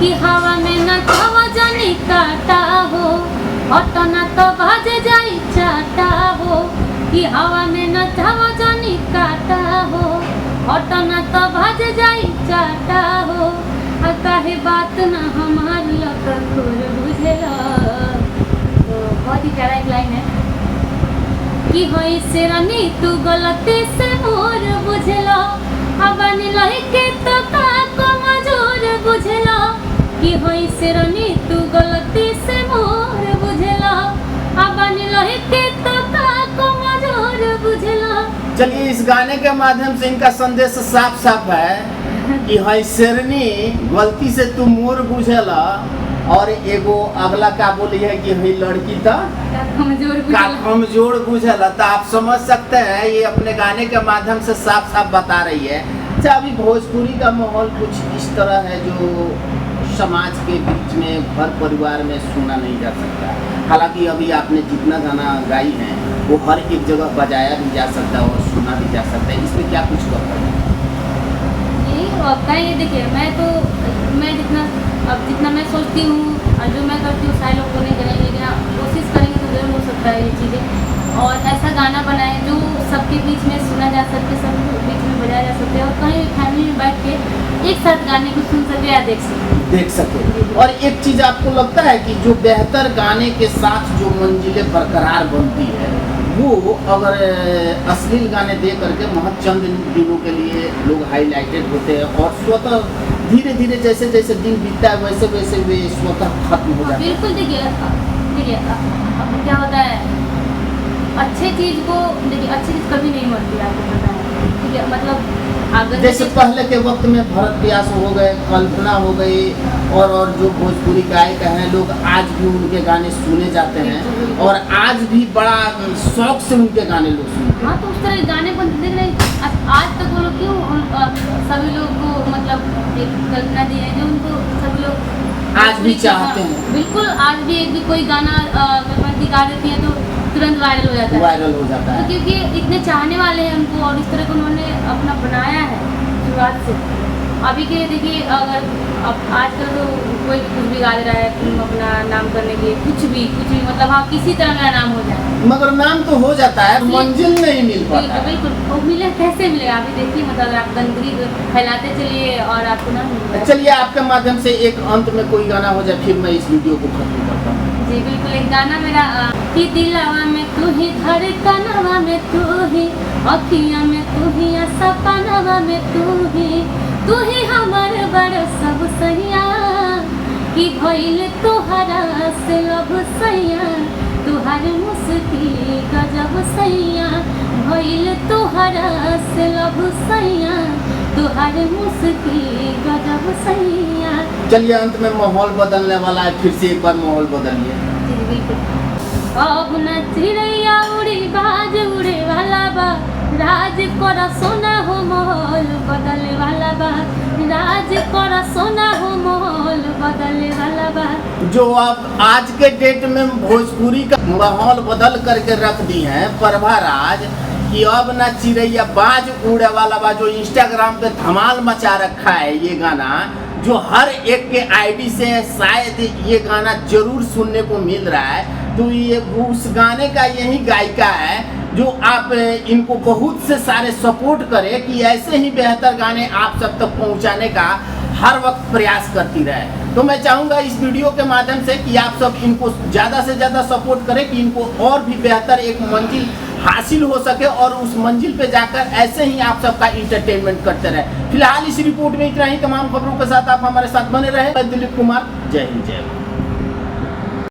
कि हवा में न हवा जानी काटा हो, हटना तो भज जाई चाटा हो, कि हवा में न हवा जानी काटा हो, हटना तो भज जाई चाटा हो। काहे बात ना हमार लखोर बुझेला। तो बहुत ही प्यारा एक लाइन है कि होई शेरनी तू गलती से मोर बुझेला, अबनी लहके तो का को मजूर बुझेला, कि होई शेरनी तू गलती से मोर बुझेला, अबनी लहके तो का को मजूर बुझेला। चलिए इस गाने के माध्यम से इनका संदेश साफ साफ है कि हई शेरनी गलती से तू मोर बुझेला, और एगो अगला का बोली है कि हई लड़की तो कमजोर बुझेला। तो आप समझ सकते हैं ये अपने गाने के माध्यम से साफ साफ बता रही है। अच्छा, अभी भोजपुरी का माहौल कुछ इस तरह है जो समाज के बीच में घर परिवार में सुना नहीं जा सकता। हालांकि अभी आपने जितना गाना गाई है वो हर एक जगह बजाया भी जा सकता है और सुना भी जा सकता है। इसमें क्या कुछ कर रहे हैं? ये देखिए, मैं जितना मैं सोचती हूँ और जो मैं करती हूँ सारे लोग को नहीं करेंगे, लेकिन आप कोशिश करेंगे तो जरूर हो सकता है ये चीज़ें। और ऐसा गाना बनाए जो सबके बीच में सुना जा सके, सबके बीच में बजाया जा सके, और कहीं फैमिली में बैठ के एक साथ गाने को सुन सके या देख सके। और एक चीज़ आपको लगता है कि जो बेहतर गाने के साथ जो मंजिलें बरकरार बनती है वो अगर अश्लील गाने दे करके महज चंद दिनों के लिए लोग हाईलाइटेड होते हैं और स्वतः धीरे धीरे जैसे जैसे दिन बीतता है वैसे वैसे वे स्वतः खत्म हो जाते हैं। बिल्कुल, देखिए अब क्या होता है, अच्छी चीज़ कभी नहीं मरती, आपको पता है। ठीक है, मतलब अगर जैसे पहले के वक्त में भरत व्यास हो गए, कल्पना हो गई, और जो भोजपुरी गायक हैं लोग आज भी उनके गाने सुने जाते हैं और आज भी बड़ा शौक से उनके गाने लोग सुनते हैं। हाँ, तो उस तरह गाने बनते देख रहे आज तक वो लोग क्यों सभी लोग को मतलब एक कल्पना दी है जो उनको सभी लोग आज भी चाहते हैं। बिल्कुल, आज भी एक भी कोई गाना गा देती है तो तुरंत वायरल हो जाता है। तो क्योंकि इतने चाहने वाले हैं उनको और इस तरह को उन्होंने अपना बनाया है शुरुआत से। अभी के देखिए, अगर अब आजकल तो कोई कुछ भी गा दे रहा है अपना नाम करने के लिए, कुछ भी मतलब हाँ किसी तरह का नाम हो जाए, मगर नाम तो हो जाता है, मंजिल नहीं मिल पाता। बिल्कुल, वो मिले कैसे मिलेगा? अभी देखिए, मतलब आप गंदगी फैलाते चलिए और आपको ना मिलेगा। चलिए आपके माध्यम से एक अंत में कोई गाना हो जाए, फिर मैं इस वीडियो को खत्म करता हूँ। जी बिल्कुल, एक गाना मेरा कि दिलवा में तू ही, धड़कनवा में तू ही, अखियाँ में तू ही, सपनवा में तू ही हमार बड़ सब सैया, कि भइल तोहरा से लब सैया, तुहार मुस्की गजब सैया, भइल तोहरा से लब सैया, तुहार मुस्की गजब सैया। चलिए अंत में माहौल बदलने वाला है, फिर से एक बार माहौल बदलिए। जी बिल्कुल। अब न चिड़ैया उड़ी बाज उड़े वाला बा, राज कर सोना हो माहौल बदले वाला बा, राज कर सोना हो माहौल बदले वाला बा। जो आप आज के डेट में भोजपुरी का माहौल बदल करके रख दी है प्रभा राज, कि अब ना चिड़ैया बाज उड़े वाला बा, जो इंस्टाग्राम पे धमाल मचा रखा है ये गाना, जो हर एक के आईडी से शायद ये गाना जरूर सुनने को मिल रहा है। तो ये उस गाने का यही गायिका है जो आप इनको बहुत से सारे सपोर्ट करें कि ऐसे ही बेहतर गाने आप सब तक पहुंचाने का हर वक्त प्रयास करती रहे। तो मैं चाहूँगा इस वीडियो के माध्यम से कि आप सब इनको ज़्यादा से ज़्यादा सपोर्ट करें कि इनको और भी बेहतर एक मंजिल हासिल हो सके और उस मंजिल पे जाकर ऐसे ही आप सबका इंटरटेनमेंट करते रहे। फिलहाल इस रिपोर्ट में इतना ही। तमाम खबरों के साथ आप हमारे साथ बने रहे। मैं दिलीप कुमार, जय हिंद, जय भारत।